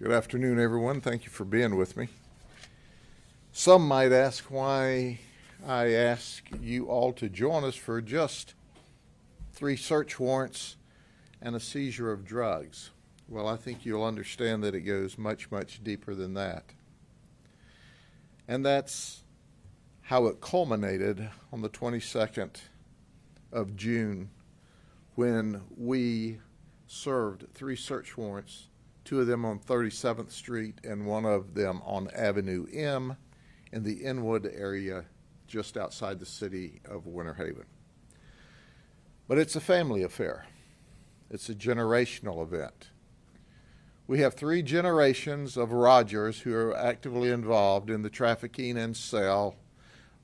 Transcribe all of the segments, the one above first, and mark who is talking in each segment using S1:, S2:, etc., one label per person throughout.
S1: Good afternoon, everyone. Thank you for being with me. Some might ask why I ask you all to join us for just 3 search warrants and a seizure of drugs. Well, I think you'll understand that it goes much, much deeper than that. And that's how it culminated on the 22nd of June when we served 3 search warrants, 2 of them on 37th Street and 1 of them on Avenue M in the Inwood area just outside the city of Winter Haven. But it's a family affair. It's a generational event. We have 3 generations of Rogers who are actively involved in the trafficking and sale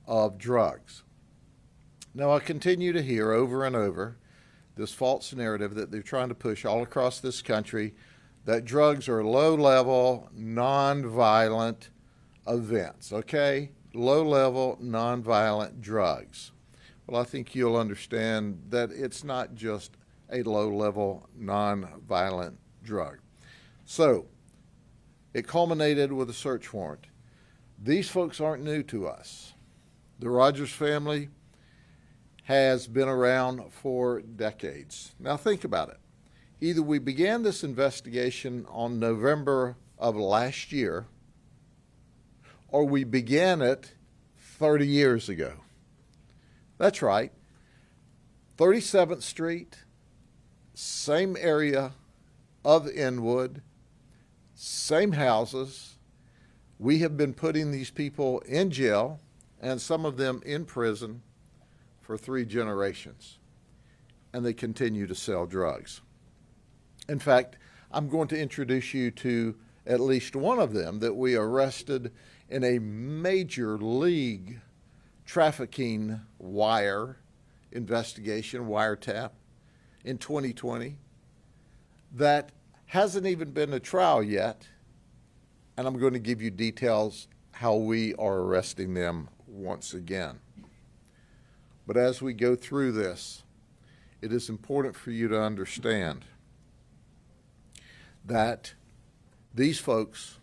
S1: of drugs. Now, I continue to hear over and over this false narrative that they're trying to push all across this country that drugs are low-level, non-violent events, okay? Low-level, non-violent drugs. Well, I think you'll understand that it's not just a low-level, non-violent drug. So, it culminated with a search warrant. These folks aren't new to us. The Rogers family has been around for decades. Now think about it. Either we began this investigation on November of last year, or we began it 30 years ago. That's right. 37th Street, same area of Inwood, same houses. We have been putting these people in jail and some of them in prison for 3 generations, and they continue to sell drugs. In fact, I'm going to introduce you to at least one of them that we arrested in a major league trafficking wire investigation, wiretap, in 2020 that hasn't even been a trial yet, and I'm going to give you details how we are arresting them once again. But as we go through this, it is important for you to understand that these folks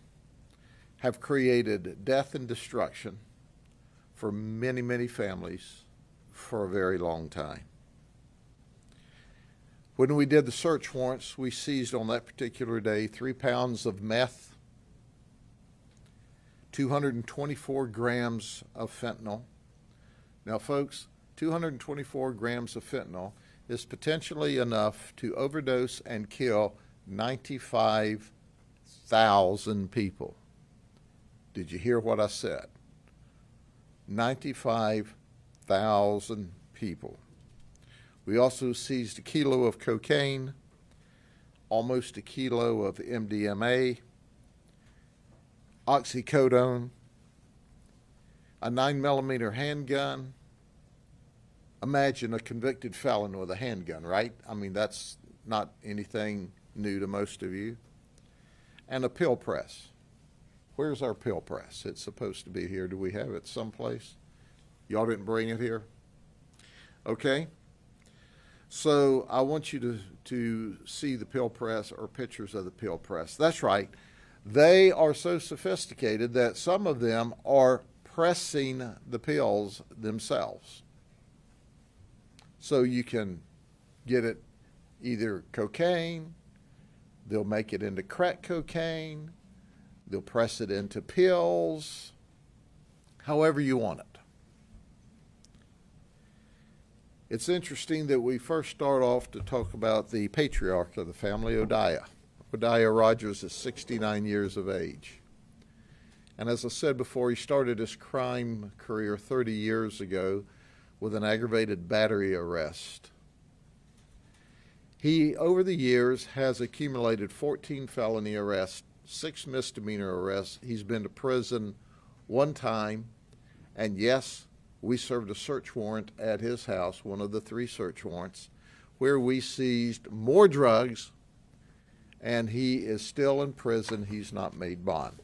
S1: have created death and destruction for many, many families for a very long time. When we did the search warrants, we seized on that particular day 3 pounds of meth, 224 grams of fentanyl. Now, folks, 224 grams of fentanyl is potentially enough to overdose and kill 95,000 people. Did you hear what I said? 95,000 people. We also seized 1 kilo of cocaine, almost 1 kilo of MDMA, oxycodone, a 9mm handgun. Imagine a convicted felon with a handgun, right? I mean, that's not anything new to most of you. And a pill press. Where's our pill press? It's supposed to be here. Do we have it someplace? Y'all didn't bring it here? Okay. So I want you to see the pill press or pictures of the pill press. That's right. They are so sophisticated that some of them are pressing the pills themselves. So you can get it either cocaine, they'll make it into crack cocaine, they'll press it into pills, however you want it. It's interesting that we first start off to talk about the patriarch of the family, Podia. Podia Rogers is 69 years of age. And as I said before, he started his crime career 30 years ago with an aggravated battery arrest. He, over the years, has accumulated 14 felony arrests, 6 misdemeanor arrests. He's been to prison 1 time, and yes, we served a search warrant at his house, one of the 3 search warrants, where we seized more drugs, and he is still in prison. He's not made bond.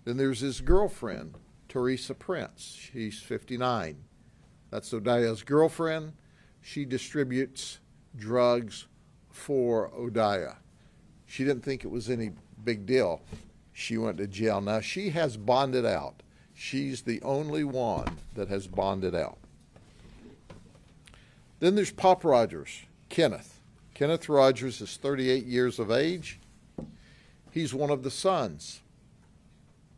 S1: Then there's his girlfriend, Teresa Prince. She's 59. That's Podia's girlfriend. She distributes drugs for Podia. She didn't think it was any big deal. She went to jail. Now, she has bonded out. She's the only one that has bonded out. Then there's Pop Rogers, Kenneth. Kenneth Rogers is 38 years of age. He's one of the sons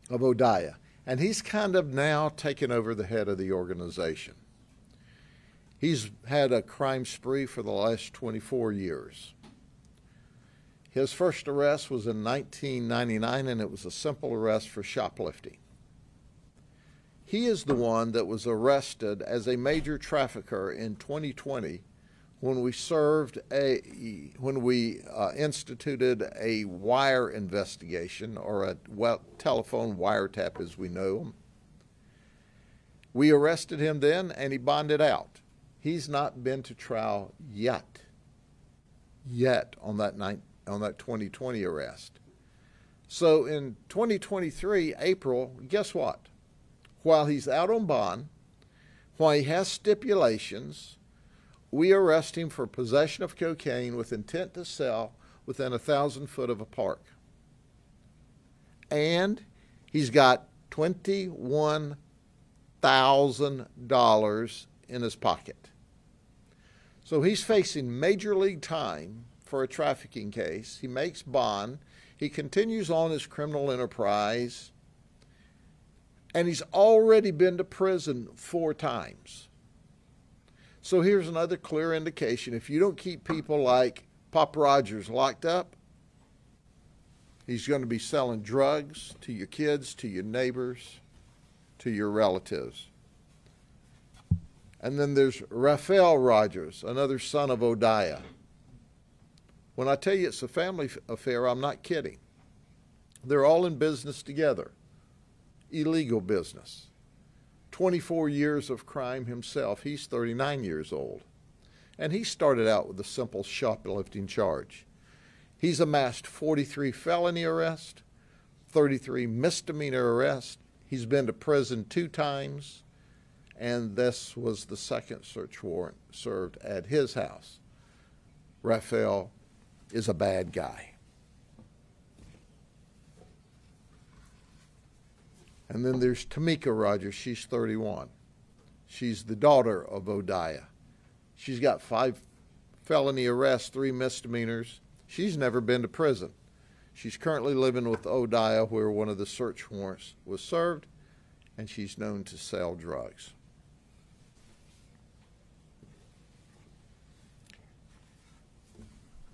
S1: of Podia, and he's kind of now taken over the head of the organization. He's had a crime spree for the last 24 years. His first arrest was in 1999, and it was a simple arrest for shoplifting. He is the one that was arrested as a major trafficker in 2020 when we instituted a wire investigation, or a telephone wiretap as we know them. We arrested him then, and he bonded out. He's not been to trial yet on that 2020 arrest. So in 2023, April, guess what? While he's out on bond, while he has stipulations, we arrest him for possession of cocaine with intent to sell within 1,000 foot of a park. And he's got $21,000 in his pocket. So he's facing major league time for a trafficking case. He makes bond. He continues on his criminal enterprise. And he's already been to prison 4 times. So here's another clear indication. If you don't keep people like Pop Rogers locked up, he's going to be selling drugs to your kids, to your neighbors, to your relatives. And then there's Raphael Rogers, another son of Podia. When I tell you it's a family affair, I'm not kidding. They're all in business together. Illegal business. 24 years of crime himself. He's 39 years old. And he started out with a simple shoplifting charge. He's amassed 43 felony arrests, 33 misdemeanor arrests. He's been to prison 2 times, and this was the second search warrant served at his house. Raphael is a bad guy. And then there's Tamika Rogers. She's 31. She's the daughter of Podia. She's got 5 felony arrests, 3 misdemeanors. She's never been to prison. She's currently living with Podia, where one of the search warrants was served, and she's known to sell drugs.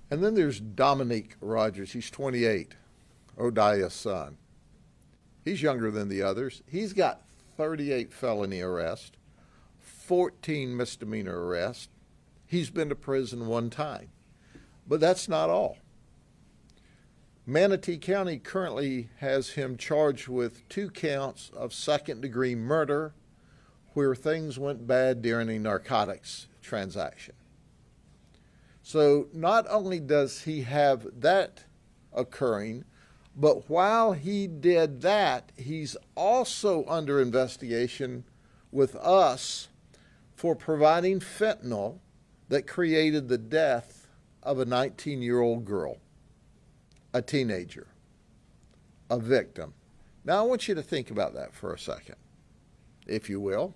S1: And then there's Dominique Rogers. He's 28, Podia's son. He's younger than the others. He's got 38 felony arrests, 14 misdemeanor arrests. He's been to prison 1 time. But that's not all. Manatee County currently has him charged with 2 counts of second-degree murder where things went bad during a narcotics transaction. So not only does he have that occurring, but while he did that, he's also under investigation with us for providing fentanyl that created the death of a 19-year-old girl, a teenager, a victim. Now, I want you to think about that for a second, if you will.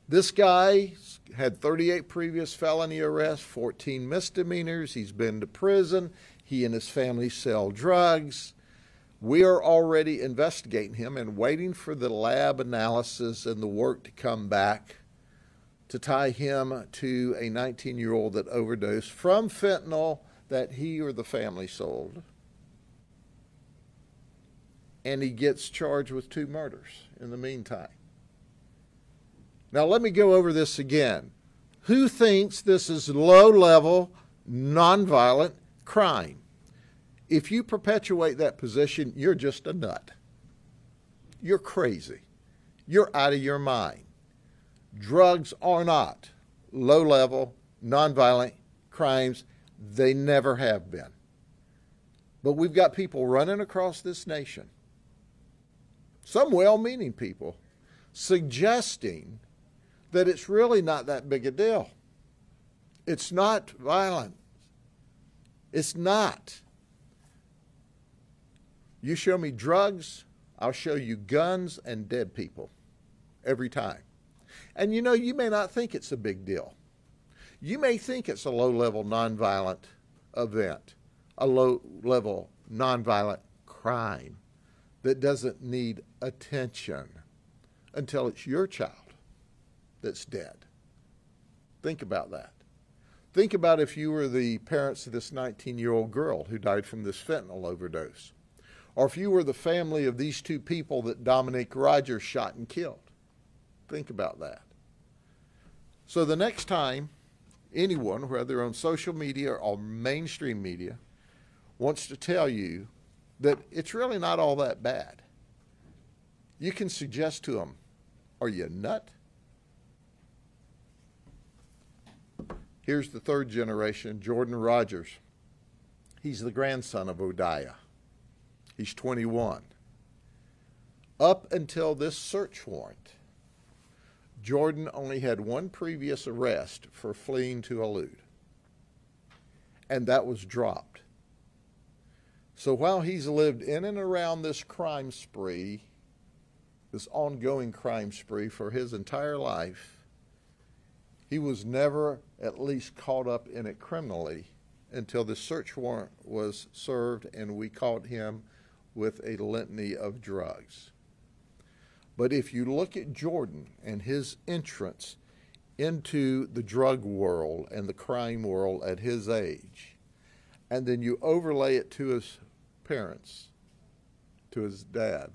S1: This guy had 38 previous felony arrests, 14 misdemeanors. He's been to prison. He and his family sell drugs. We are already investigating him and waiting for the lab analysis and the work to come back to tie him to a 19-year-old that overdosed from fentanyl that he or the family sold. And he gets charged with 2 murders in the meantime. Now let me go over this again. Who thinks this is low-level, nonviolent crime? If you perpetuate that position, you're just a nut. You're crazy. You're out of your mind. Drugs are not low-level, nonviolent crimes. They never have been. But we've got people running across this nation, some well-meaning people, suggesting that it's really not that big a deal. It's not violent. It's not. You show me drugs, I'll show you guns and dead people every time. And you know, you may not think it's a big deal. You may think it's a low-level nonviolent event, a low-level nonviolent crime that doesn't need attention until it's your child that's dead. Think about that. Think about if you were the parents of this 19-year-old girl who died from this fentanyl overdose, or if you were the family of these two people that Dominique Rogers shot and killed. Think about that. So the next time anyone, whether on social media or mainstream media, wants to tell you that it's really not all that bad, you can suggest to them, are you a nut? Here's the third generation, Jordan Rogers. He's the grandson of Podia. He's 21. Up until this search warrant, Jordan only had one previous arrest for fleeing to elude, and that was dropped. So while he's lived in and around this crime spree, this ongoing crime spree for his entire life, he was never at least caught up in it criminally until the search warrant was served and we caught him with a litany of drugs. But if you look at Jordan and his entrance into the drug world and the crime world at his age, and then you overlay it to his parents, to his dad,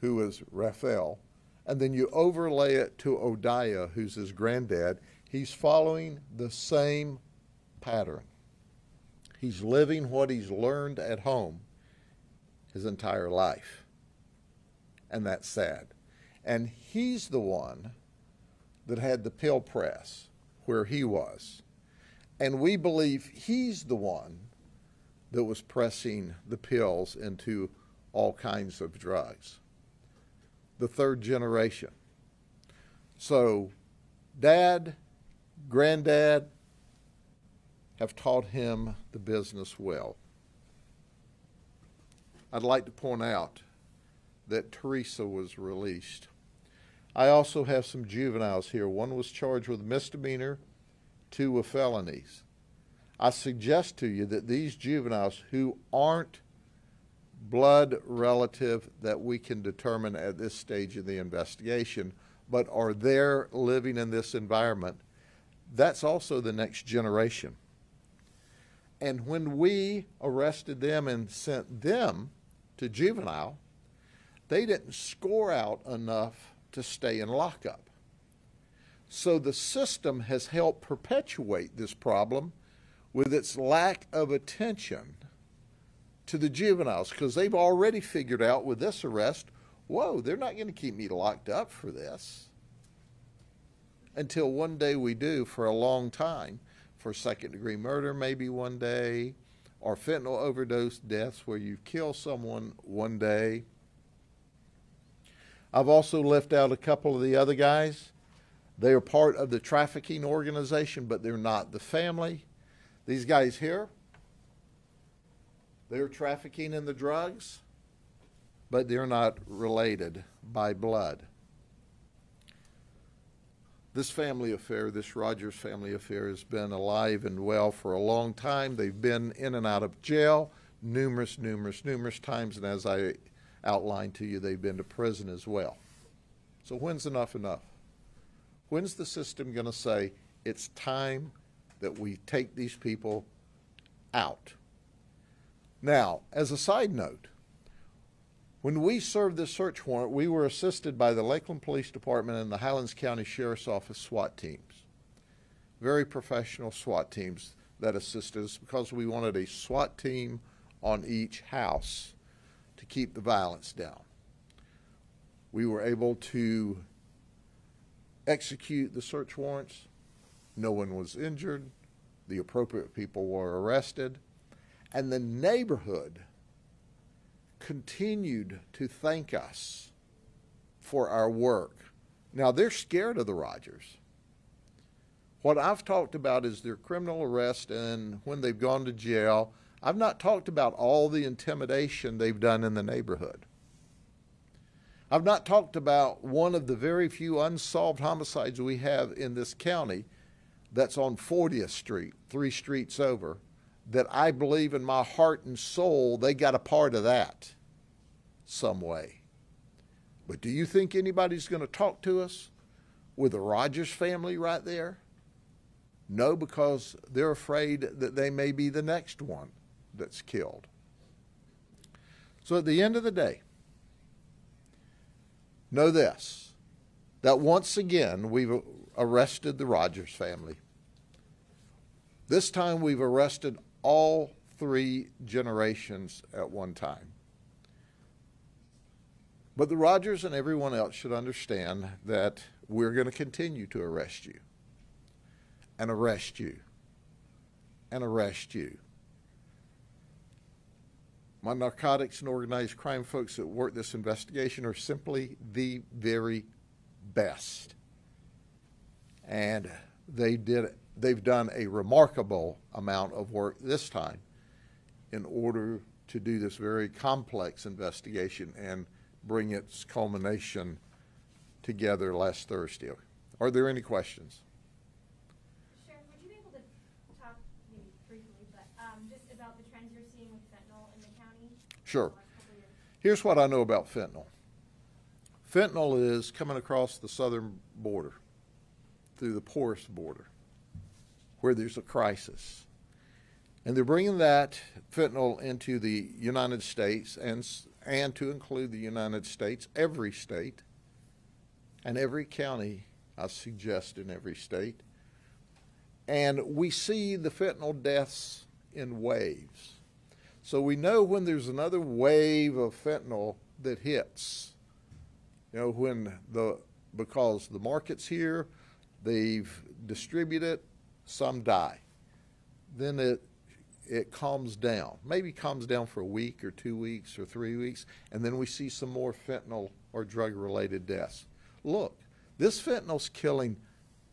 S1: who was Raphael, and then you overlay it to Podia, who's his granddad, he's following the same pattern. He's living what he's learned at home his entire life. And that's sad. And he's the one that had the pill press where he was. And we believe he's the one that was pressing the pills into all kinds of drugs. The third generation. So dad, granddad have taught him the business well. I'd like to point out that Teresa was released. I also have some juveniles here. One was charged with misdemeanor, 2 with felonies. I suggest to you that these juveniles who aren't blood relative that we can determine at this stage of the investigation, but are there living in this environment, that's also the next generation. And when we arrested them and sent them to juvenile, they didn't score out enough to stay in lockup. So the system has helped perpetuate this problem with its lack of attention to the juveniles, because they've already figured out with this arrest, whoa, they're not going to keep me locked up for this. Until one day we do for a long time, for second-degree murder maybe one day, or fentanyl overdose deaths where you kill someone one day. I've also left out a couple of the other guys. They are part of the trafficking organization, but they're not the family. These guys here, they're trafficking in the drugs, but they're not related by blood. This family affair, this Rogers family affair, has been alive and well for a long time. They've been in and out of jail numerous times, and as I outlined to you, they've been to prison as well. So when's enough enough? When's the system going to say it's time that we take these people out? Now, as a side note, when we served this search warrant, we were assisted by the Lakeland Police Department and the Highlands County Sheriff's Office SWAT teams. Very professional SWAT teams that assisted us because we wanted a SWAT team on each house to keep the violence down. We were able to execute the search warrants. No one was injured. The appropriate people were arrested. And the neighborhood continued to thank us for our work. Now, they're scared of the Rogers. What I've talked about is their criminal arrest and when they've gone to jail. I've not talked about all the intimidation they've done in the neighborhood. I've not talked about one of the very few unsolved homicides we have in this county that's on 40th Street, 3 streets over, that I believe in my heart and soul they got a part of that some way. But do you think anybody's going to talk to us with the Rogers family right there? No, because they're afraid that they may be the next one that's killed. So at the end of the day, know this, that once again we've arrested the Rogers family. This time we've arrested all 3 generations at one time. But the Rogers and everyone else should understand that we're going to continue to arrest you, and arrest you, and arrest you. My narcotics and organized crime folks that work this investigation are simply the very best. And they've done a remarkable amount of work this time in order to do this very complex investigation and bring its culmination together last Thursday. Are there any questions?
S2: Sheriff, would you be able to talk, maybe briefly, but just about the trends you're seeing with fentanyl in the county?
S1: Sure. Here's what I know about fentanyl. Fentanyl is coming across the southern border, through the porous border, where there's a crisis. And they're bringing that fentanyl into the United States, and to include the United States, every state, and every county, I suggest, in every state. And we see the fentanyl deaths in waves. So we know when there's another wave of fentanyl that hits, you know, because the market's here, they've distributed it, some die. Then it calms down. Maybe calms down for a week or 2 weeks or 3 weeks, and then we see some more fentanyl or drug-related deaths. Look, this fentanyl's killing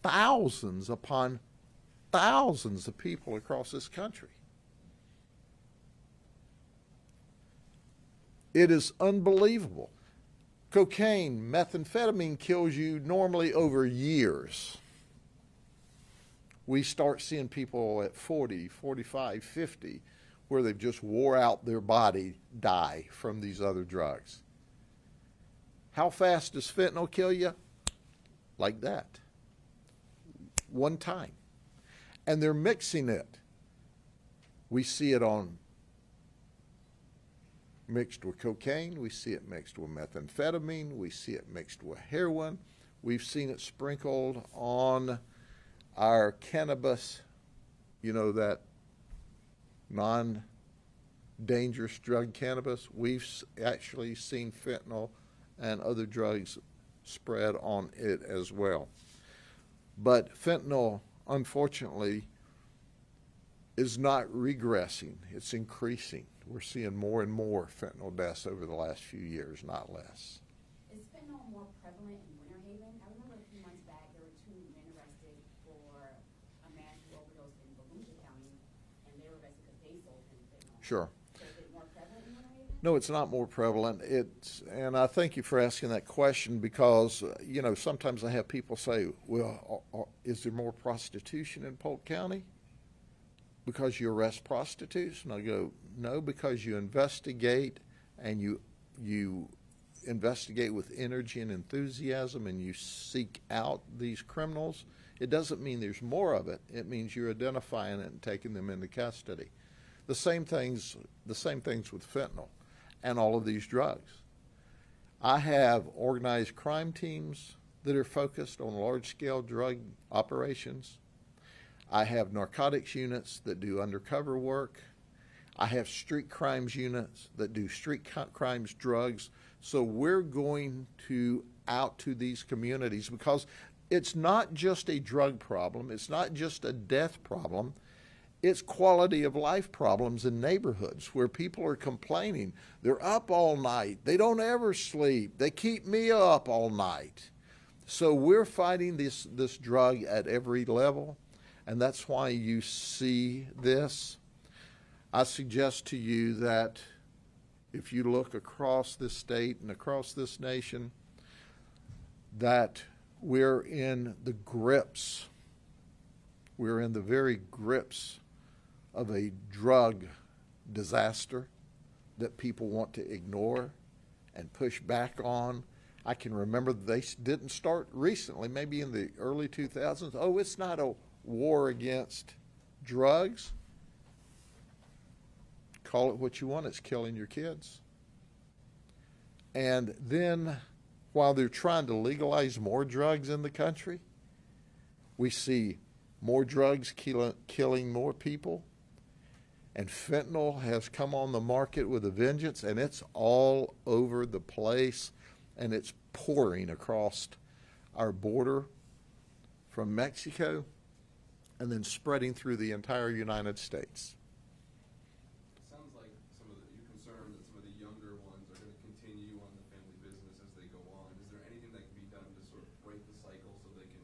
S1: thousands upon thousands of people across this country. It is unbelievable. Cocaine, methamphetamine kills you normally over years. We start seeing people at 40, 45, 50, where they've just wore out their body, die from these other drugs. How fast does fentanyl kill you? Like that. One time. And they're mixing it. We see it mixed with cocaine. We see it mixed with methamphetamine. We see it mixed with heroin. We've seen it sprinkled on our cannabis, you know, that non-dangerous drug cannabis. We've actually seen fentanyl and other drugs spread on it as well. But fentanyl, unfortunately, is not regressing. It's increasing. We're seeing more and more fentanyl deaths over the last few years, not less.
S3: Is fentanyl more prevalent in Winter Haven? I remember a few months back there were 2 men arrested for a man who overdosed in Volusia County, and they were arrested because they sold him fentanyl.
S1: Sure.
S3: So is it more prevalent in Winter Haven?
S1: No, it's not more prevalent. And I thank you for asking that question because, you know, sometimes I have people say, well, is there more prostitution in Polk County because you arrest prostitutes? And I go, no, because you investigate, and you investigate with energy and enthusiasm, and you seek out these criminals. It doesn't mean there's more of it. It means you're identifying it and taking them into custody. The same things with fentanyl and all of these drugs. I have organized crime teams that are focused on large-scale drug operations. I have narcotics units that do undercover work. I have street crimes units that do street crimes, drugs. So we're going out to these communities because it's not just a drug problem. It's not just a death problem. It's quality of life problems in neighborhoods where people are complaining. They're up all night. They don't ever sleep. They keep me up all night. So we're fighting this drug at every level, and that's why you see this. I suggest to you that if you look across this state and across this nation, that we're in the grips, we're in the very grips of a drug disaster that people want to ignore and push back on. I can remember they didn't start recently, maybe in the early 2000s. Oh, it's not a war against drugs. Call it what you want, it's killing your kids. And then while they're trying to legalize more drugs in the country, we see more drugs killing more people. And fentanyl has come on the market with a vengeance, and it's all over the place, and it's pouring across our border from Mexico and then spreading through the entire United States.
S4: Sounds like you're concerned that some of the younger ones are going to continue on the family business as they go on. Is there anything that can be done to sort of break the cycle so they can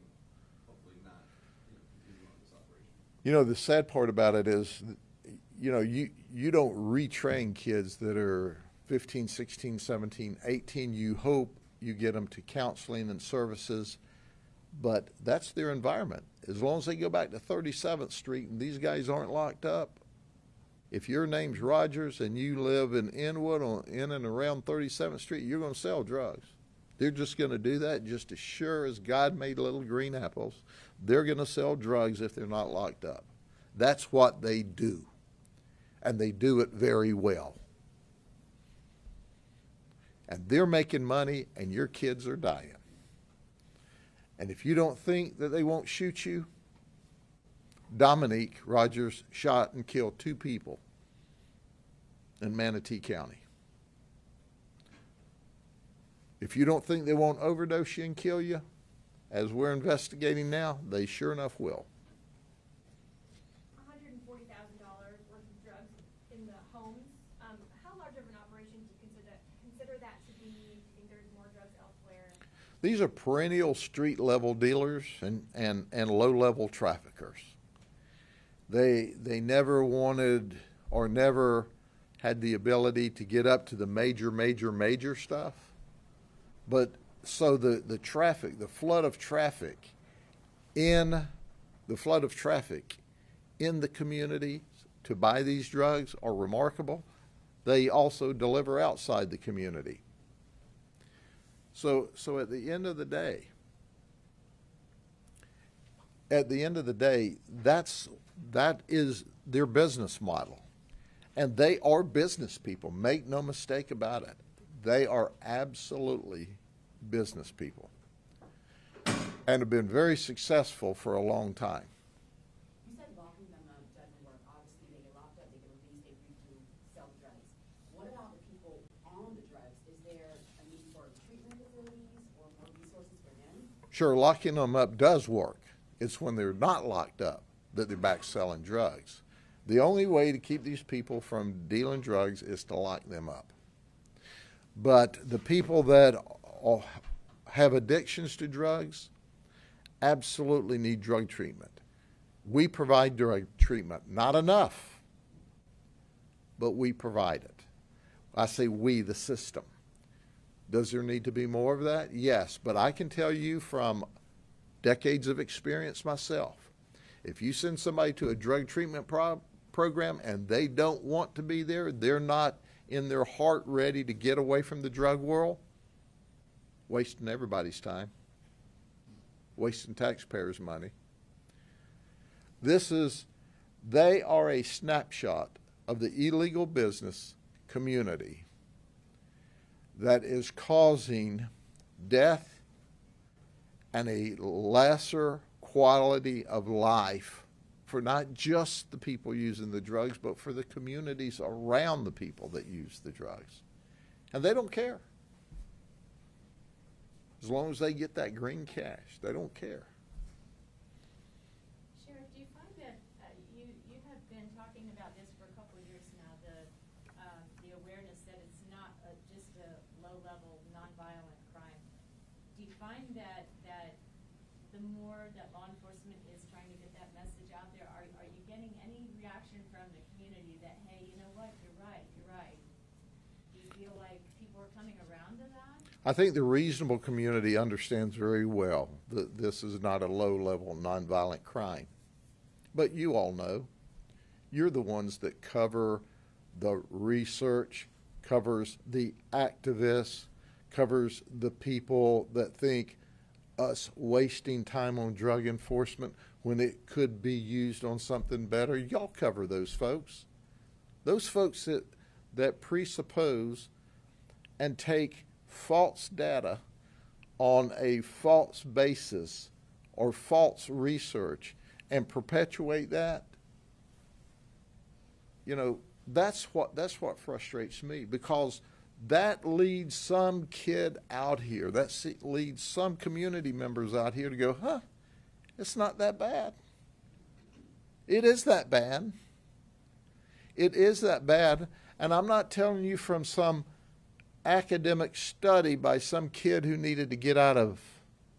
S4: hopefully not continue on this operation?
S1: You know, the sad part about it is, you know, you don't retrain kids that are 15, 16, 17, 18. You hope you get them to counseling and services, but that's their environment. As long as they go back to 37th Street and these guys aren't locked up, if your name's Rogers and you live in Inwood in and around 37th Street, you're going to sell drugs. They're just going to do that just as sure as God made little green apples. They're going to sell drugs if they're not locked up. That's what they do. And they do it very well. And they're making money, and your kids are dying. And if you don't think that they won't shoot you, Dominique Rogers shot and killed 2 people in Manatee County. If you don't think they won't overdose you and kill you, as we're investigating now, they sure enough will.
S2: $140,000 worth of drugs in the homes. How large of an operation do you consider that to be? Do you think there's more drugs elsewhere?
S1: These are perennial street-level dealers and low-level traffickers. They never wanted or never had the ability to get up to the major stuff. But so the traffic, the flood of traffic in the community to buy these drugs are remarkable. They also deliver outside the community. So at the end of the day, that is their business model. And they are business people. Make no mistake about it. They are absolutely business people and have been very successful for a long time.
S3: You said locking them up doesn't work. Obviously, they get locked up, they get released, they free to sell drugs. What about the people on the drugs? Is there a need for treatment facilities or more resources for them?
S1: Sure, locking them up does work. It's when they're not locked up that they're back selling drugs. The only way to keep these people from dealing drugs is to lock them up. But the people that have addictions to drugs absolutely need drug treatment. We provide drug treatment. Not enough, but we provide it. I say we, the system. Does there need to be more of that? Yes, but I can tell you from decades of experience myself, if you send somebody to a drug treatment program and they don't want to be there, they're not in their heart ready to get away from the drug world, wasting everybody's time, wasting taxpayers' money. They are a snapshot of the illegal business community that is causing death and a lesser quality of life for not just the people using the drugs, but for the communities around the people that use the drugs. And they don't care. As long as they get that green cash, they don't care.
S5: Sheriff, do you find that you have been talking about this for a couple of years now, the awareness that it's not just a low-level, nonviolent crime. Do you find that the more that law enforcement is trying to get that message out there, are you getting any reaction from the community that, hey, you know what, you're right, you're right? Do you feel like people are coming around to that?
S1: I think the reasonable community understands very well that this is not a low-level nonviolent crime. But you all know, you're the ones that cover the research, covers the activists, covers the people that think us wasting time on drug enforcement when it could be used on something better. Y'all cover those folks. Those folks that presuppose and take false data on a false basis or false research and perpetuate that. You know, that's what frustrates me, because that leads some kid out here, leads some community members out here to go, huh, it's not that bad. It is that bad. It is that bad. And I'm not telling you from some academic study by some kid who needed to get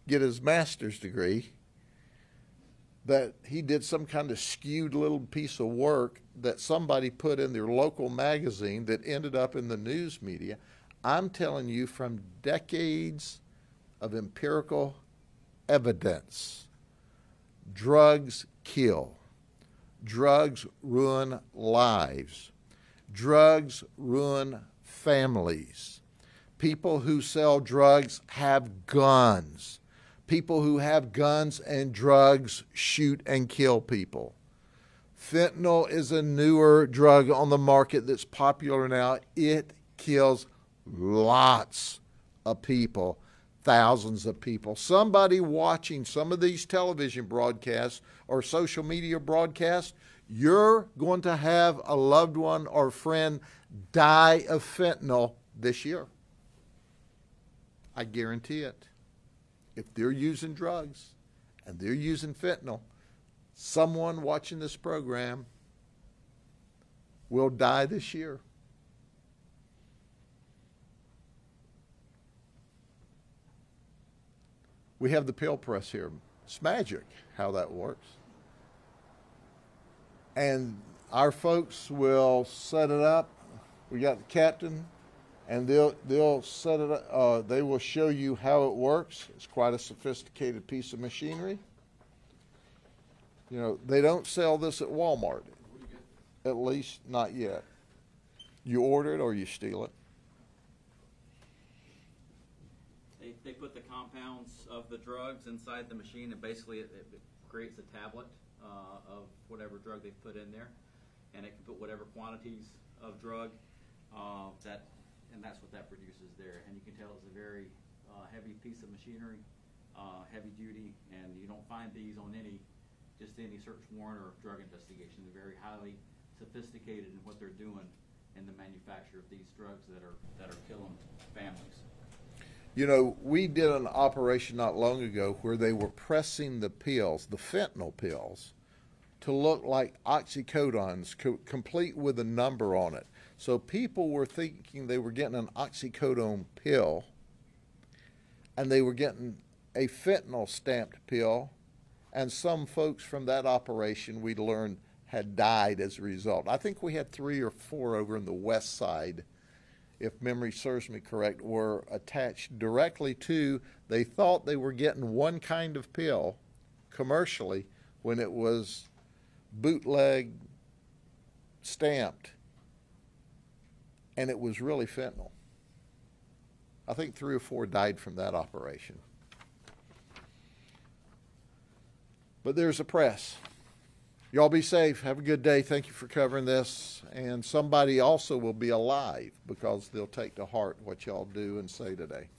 S1: his master's degree, that he did some kind of skewed little piece of work that somebody put in their local magazine that ended up in the news media. I'm telling you from decades of empirical evidence. Drugs kill. Drugs ruin lives. Drugs ruin families. People who sell drugs have guns. People who have guns and drugs shoot and kill people. Fentanyl is a newer drug on the market that's popular now. It kills lots of people, thousands of people. Somebody watching some of these television broadcasts or social media broadcasts, you're going to have a loved one or friend die of fentanyl this year. I guarantee it. If they're using drugs and they're using fentanyl, someone watching this program will die this year. We have the pill press here. It's magic how that works. And our folks will set it up. We got the captain, and they'll set it up. They will show you how it works. It's quite a sophisticated piece of machinery. You know, they don't sell this at Walmart, at least not yet. You order it or you steal it.
S6: They put the compounds of the drugs inside the machine, and basically it creates a tablet of whatever drug they've put in there, and it can put whatever quantities of drug and that's what that produces there. And you can tell it's a very heavy piece of machinery, heavy duty, and you don't find these on any search warrant or drug investigation. They're very highly sophisticated in what they're doing in the manufacture of these drugs that are killing families.
S1: You know, we did an operation not long ago where they were pressing the pills, the fentanyl pills, to look like oxycodons, complete with a number on it. So people were thinking they were getting an oxycodone pill, and they were getting a fentanyl stamped pill, and some folks from that operation we learned had died as a result. I think we had 3 or 4 over in the west side, if memory serves me correct, were attached directly to, they thought they were getting one kind of pill commercially when it was bootleg stamped, and it was really fentanyl. I think 3 or 4 died from that operation. But there's a press. Y'all be safe. Have a good day. Thank you for covering this. And somebody also will be alive because they'll take to heart what y'all do and say today.